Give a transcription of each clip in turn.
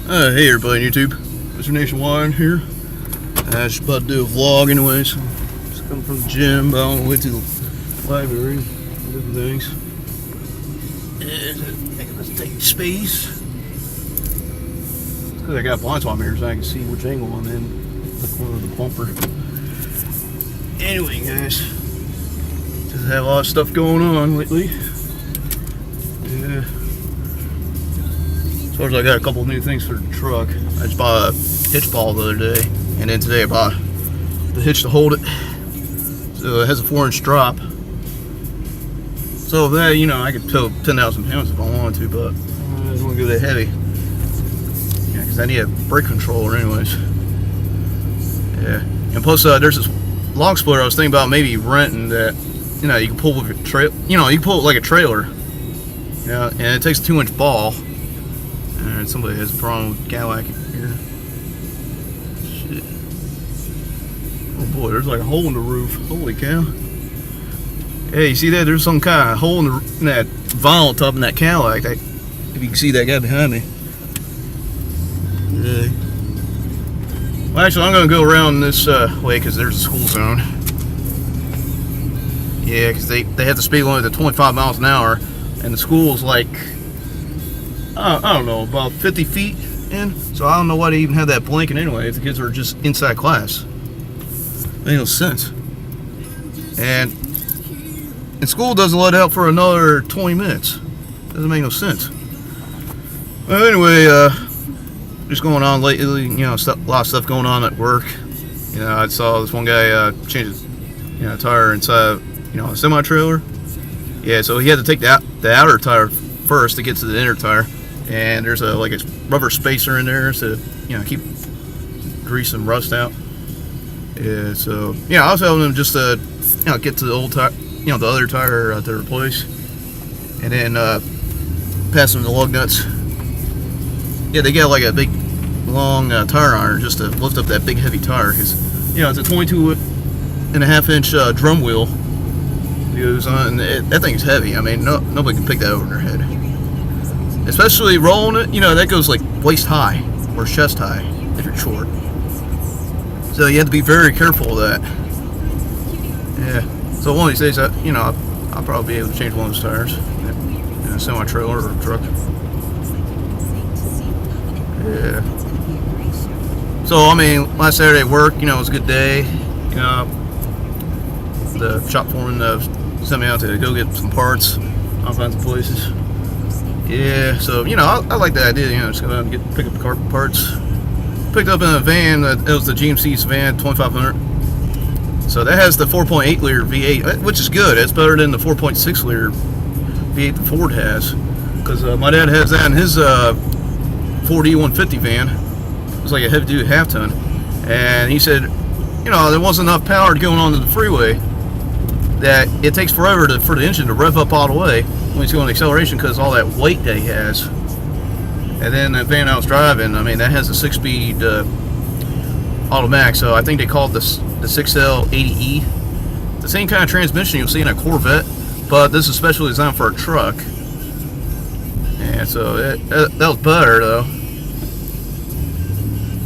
Hey everybody on YouTube, Mr. Nationwide here. I was about to do a vlog anyways. Just coming from the gym, but on the way to the library, different things. And let's take space. Because I got blind spot mirrors so I can see which angle I'm in the corner of the bumper. Anyway guys, just had a lot of stuff going on lately. Yeah. As far as I got a couple of new things for the truck. I just bought a hitch ball the other day, and then today I bought the hitch to hold it. So it has a 4-inch drop. So that, you know, I could tow 10,000 pounds if I wanted to, but I don't want to go that heavy. Yeah, because I need a brake controller anyways. Yeah, and plus there's this log splitter I was thinking about maybe renting that, you know, you can pull with a trail. You know, you can pull it like a trailer. Yeah, and it takes a 2-inch ball. And somebody has a problem with Cadillac here. Shit. Oh boy, there's like a hole in the roof. Holy cow. Hey, you see that? There's some kind of hole in that vinyl top in that Cadillac. If you can see that guy behind me. Yeah. Well, actually, I'm going to go around this way because there's a school zone. Yeah, because they have the speed limit at 25 miles an hour. And the school's like, I don't know, about 50 feet in. So I don't know why they even have that blinking anyway if the kids are just inside class. It makes no sense. And school doesn't let out for another 20 minutes. Doesn't make no sense. Well, anyway, just going on lately, you know, a lot of stuff going on at work. You know, I saw this one guy change his, you know, tire inside, you know, a semi-trailer. Yeah, so he had to take the outer tire first to get to the inner tire. And there's like a rubber spacer in there to, you know, keep grease and rust out. Yeah, so yeah, I was helping him just to, you know, get to the old tire, you know, the other tire to replace, and then pass him the lug nuts. Yeah, they got like a big long tire iron just to lift up that big heavy tire because, you know, it's a 22.5-inch drum wheel. It goes on, and that thing's heavy. I mean, nobody can pick that over their head. Especially rolling it, you know, that goes like waist high or chest high if you're short. So you have to be very careful of that. Yeah. So one of these days, you know, I'll probably be able to change one of those tires in a semi-trailer or a truck. Yeah. So I mean, last Saturday at work, you know, it was a good day. You know, the shop foreman sent me out to go get some parts, all kinds of places. Yeah, so, you know, I like that idea, you know, just go out and pick up car parts. Picked up in a van, it was the GMC's van, 2500. So that has the 4.8 liter V8, which is good. It's better than the 4.6 liter V8 that Ford has. Because my dad has that in his Ford E150 van. It was like a heavy duty half ton. And he said, you know, there wasn't enough power going onto the freeway, that it takes forever for the engine to rev up all the way when he's going acceleration because all that weight that he has. And then the van I was driving, I mean, that has a 6-speed automatic, so I think they call it the 6L80E. The same kind of transmission you'll see in a Corvette, but this is specially designed for a truck. And so that was better though.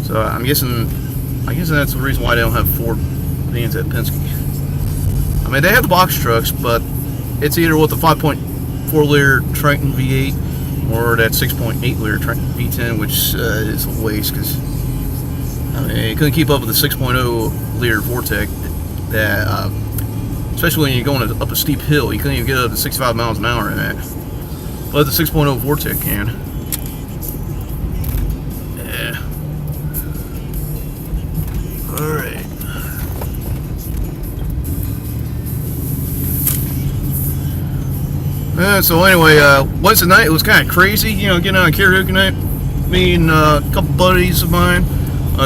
So I'm guessing that's the reason why they don't have Ford vans at Penske. I mean, they have the box trucks, but it's either with the 5.4 liter Triton V8 or that 6.8 liter Triton V10, which is a waste because, I mean, it couldn't keep up with the 6.0 liter Vortec. That, especially when you're going up a steep hill, you couldn't even get up to 65 miles an hour in that. But the 6.0 Vortec can. Yeah. All right. So anyway, Wednesday night it was kind of crazy, you know, getting on karaoke night. Me and a couple buddies of mine,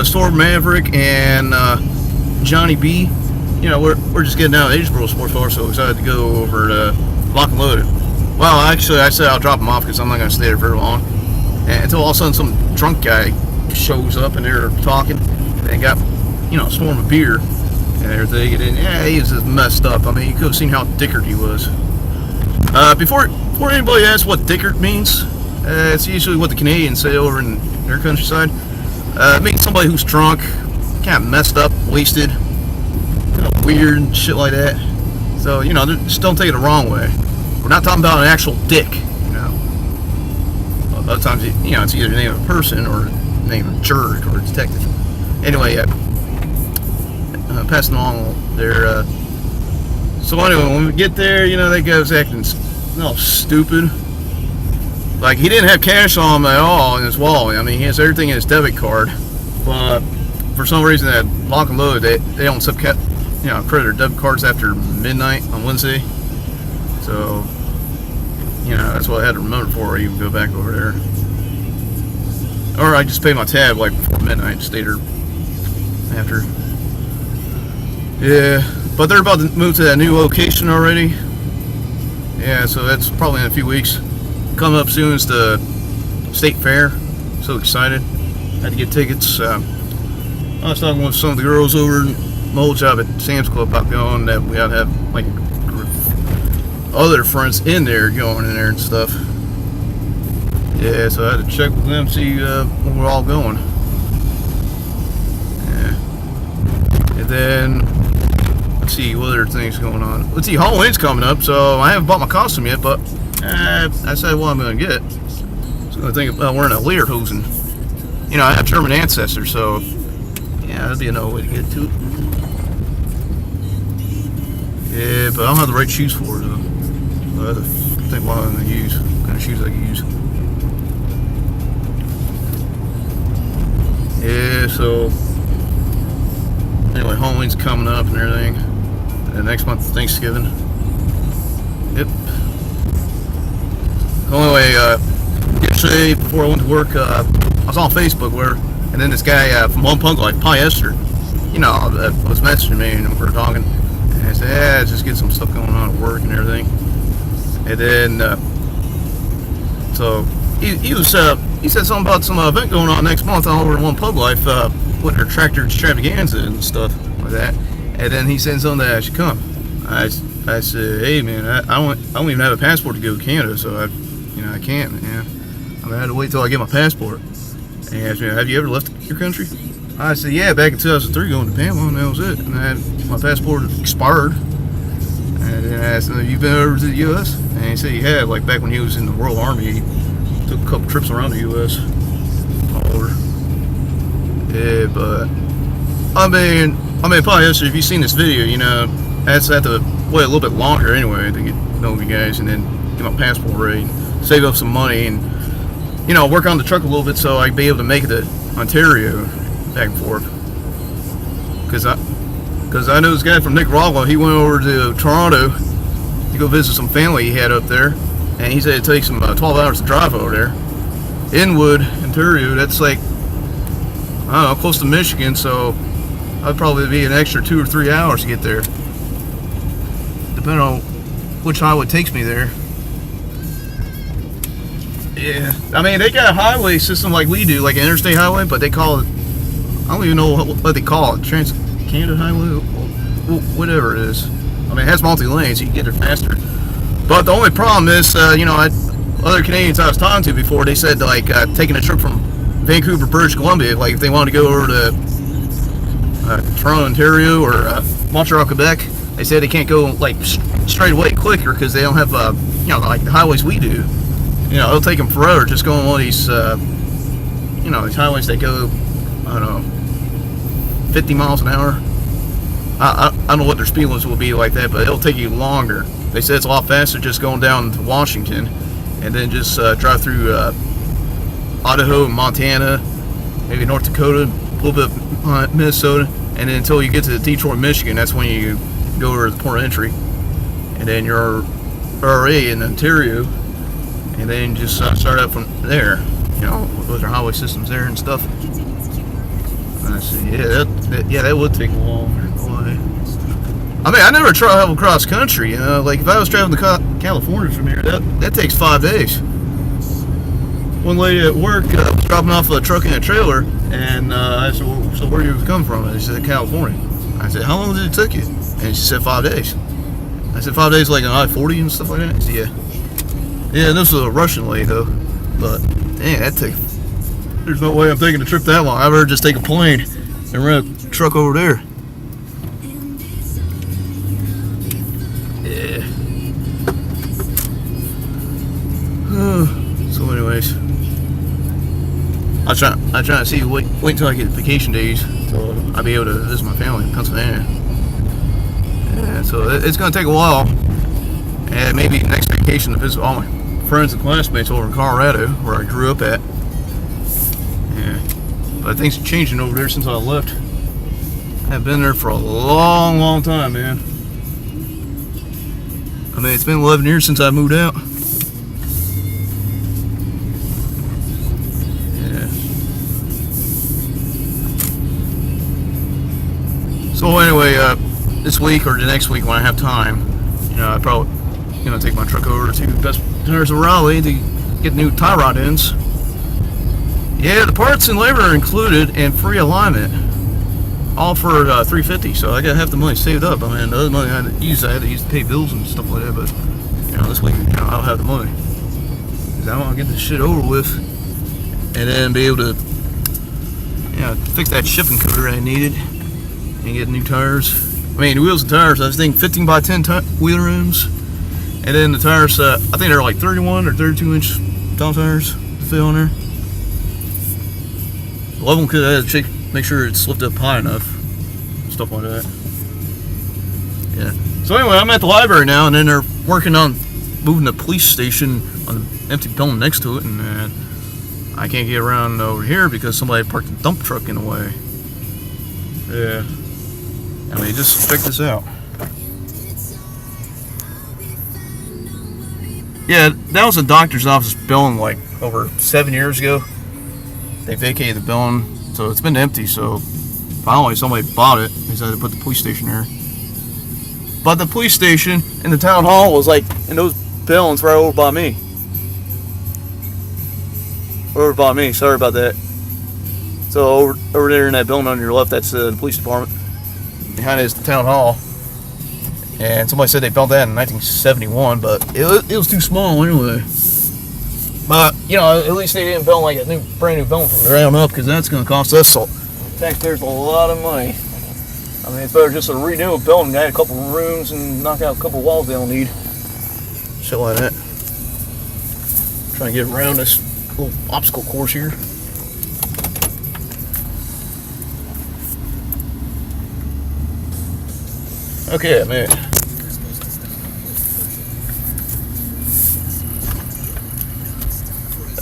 Storm Maverick and Johnny B. You know, we're just getting out of Agesboro Sports Bar, so excited to go over to Lock and Loaded. Well, actually, I said I'll drop them off because I'm not going to stay there very long. And until all of a sudden some drunk guy shows up and they're talking and got, you know, a storm of beer and everything. And yeah, he was just messed up. I mean, you could have seen how dickered he was. Before anybody asks what dickered means, It's usually what the Canadians say over in their countryside. Meet somebody who's drunk, kind of messed up, wasted, kind of weird and shit like that. So, you know, just don't take it the wrong way. We're not talking about an actual dick, you know. Other times, you know, it's either the name of a person or the name of a jerk or a detective. Anyway, passing along there. So anyway, when we get there, you know, that guy was acting all stupid. Like, he didn't have cash on him at all in his wallet. I mean, he has everything in his debit card. But for some reason, that lock and load, they don't accept, you know, credit or debit cards after midnight on Wednesday. So, you know, that's what I had to remember before I even go back over there. Or I just paid my tab like before midnight and stayed there after. Yeah, but they're about to move to that new location already. Yeah, so that's probably in a few weeks. Coming up soon is the state fair. So excited. Had to get tickets. I was talking with some of the girls over in my old job at Sam's Club about going, that we ought to have like other friends in there going in there and stuff. Yeah, so I had to check with them, see where we're all going. Yeah. And then, let's see what other things going on. Let's see, Halloween's coming up, so I haven't bought my costume yet, but I said what I'm going to get. I was going to think about wearing a lederhosen. You know, I have German ancestors, so yeah, that'd be another way to get to it. Yeah, but I don't have the right shoes for it, though. So I have to think what I'm going to use, what kind of shoes I can use. Yeah, so anyway, Halloween's coming up and everything. And next month is Thanksgiving. Yep. Anyway, yesterday before I went to work, I was on Facebook and then this guy from One Punk Life, Paulyester, you know, was messaging me and we were talking. And I said, yeah, just get some stuff going on at work and everything. And then, so he said something about some event going on next month over in One Pub Life with their tractor extravaganza and stuff like that. And then he said something that I should come. I said, hey man, I don't even have a passport to go to Canada, so I can't, man. I mean, I had to wait till I get my passport. And he asked me, have you ever left your country? I said, yeah, back in 2003 going to Panama, and that was it. And my passport expired. And then I asked him, have you been over to the U.S.? And he said he had, like back when he was in the Royal Army, he took a couple trips around the U.S. all over. Yeah, but I mean, probably yesterday, if you've seen this video, you know, I had to wait a little bit longer anyway to get to know you guys and then get my passport ready and save up some money and, you know, work on the truck a little bit so I'd be able to make it to Ontario back and forth. Because I know this guy from Nicaragua, he went over to Toronto to go visit some family he had up there, and he said it takes him 12 hours to drive over there. Inwood, Ontario, that's like, I don't know, close to Michigan, so I'd probably be an extra 2 or 3 hours to get there, depending on which highway takes me there. Yeah, I mean, they got a highway system like we do, like an interstate highway, but they call it, I don't even know what they call it, Trans-Canada Highway, whatever it is. I mean, it has multi-lanes, so you can get there faster. But the only problem is, you know, other Canadians I was talking to before, they said, like, taking a trip from Vancouver, British Columbia, like, if they wanted to go over to Toronto, Ontario, or Montreal, Quebec, they said they can't go, like, straight away quicker because they don't have, you know, like the highways we do. You know, it'll take them forever just going on one of these, you know, these highways that go, I don't know, 50 miles an hour. I don't know what their speed limits will be like that, but it'll take you longer. They said it's a lot faster just going down to Washington and then just drive through Idaho and Montana, maybe North Dakota, a little bit of Minnesota, and then until you get to Detroit, Michigan, that's when you go over the port of entry. And then you're already in Ontario, and then just start up from there, you know, with their highway systems there and stuff. I see, yeah, that would take a long way. I mean, I never travel cross country, you know, like if I was traveling to California from here, that takes 5 days. One lady at work was dropping off a truck and a trailer, and I said, well, so where do you come from? And she said, California. I said, how long did it take you? And she said, 5 days. I said, 5 days like an I-40 and stuff like that? She said, yeah. Yeah, and this was a Russian lady, though. but dang, there's no way I'm taking a trip that long. I'd rather just take a plane and rent a truck over there. Yeah. So anyways, I try to see wait until I get vacation days so I'll be able to visit my family in Pennsylvania. Yeah, so it's gonna take a while, and maybe next vacation to visit all my friends and classmates over in Colorado, where I grew up at. Yeah, but things are changing over there since I left. I've been there for a long time, man. I mean, it's been 11 years since I moved out. Yeah. So anyway, this week or the next week when I have time, you know, I probably take my truck over to Best Tires of Raleigh to get new tie rod ends. Yeah, the parts and labor are included and free alignment, all for $350. So I got half the money saved up. I mean, the other money I had to use to pay bills and stuff like that. But you know, this week I'll have the money because I want to get this shit over with, and then be able to, fix that shipping cover I needed and get new tires. I mean, the wheels and tires. I was thinking 15 by 10 wheel rims, and then the tires. I think they're like 31 or 32 inch tall tires to fit on there. Love them because I had to make sure it's lifted up high enough, stuff like that. Yeah. So anyway, I'm at the library now, and then they're working on moving the police station on the empty building next to it, and I can't get around over here because somebody parked a dump truck in the way. Yeah. I mean, just check this out. Yeah, that was a doctor's office building like over 7 years ago. They vacated the building, so it's been empty. So finally somebody bought it. They decided to put the police station there. But the police station and the town hall was like in those buildings right over by me. Sorry about that. So over there in that building on your left, that's the police department. Behind it is the town hall. And somebody said they built that in 1971, but it was too small anyway. But, you know, at least they didn't build like a brand new building from the ground up, because that's going to cost us taxpayers a lot of money. I mean, it's better just to redo a building, add a couple rooms, and knock out a couple walls they don't need. Shit like that. Trying to get around this little obstacle course here. Okay, man.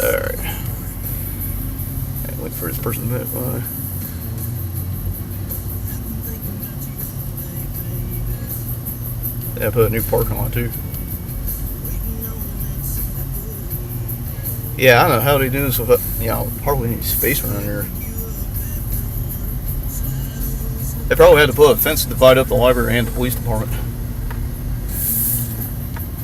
Alright. Wait for this person to move by. Yeah, I put a new parking lot too. Yeah, I don't know how they do this with, hardly any space around here. They probably had to put a fence to divide up the library and the police department.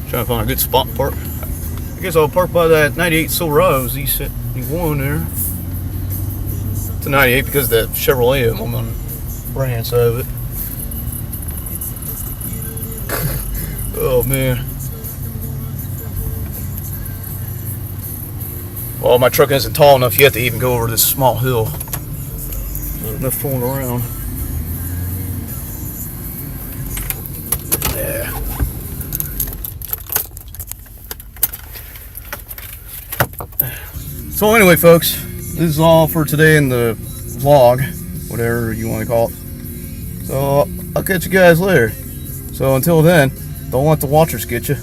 Trying to find a good spot to park. I guess I'll park by that 98 Silverado Z71 there. It's a 98 because the Chevrolet I'm on the right hand side of it. Oh man. Well, my truck isn't tall enough yet to even go over this small hill. There's enough fooling around. Yeah. So anyway, folks, this is all for today in the vlog, whatever you want to call it. So I'll catch you guys later. So until then, don't let the watchers get you.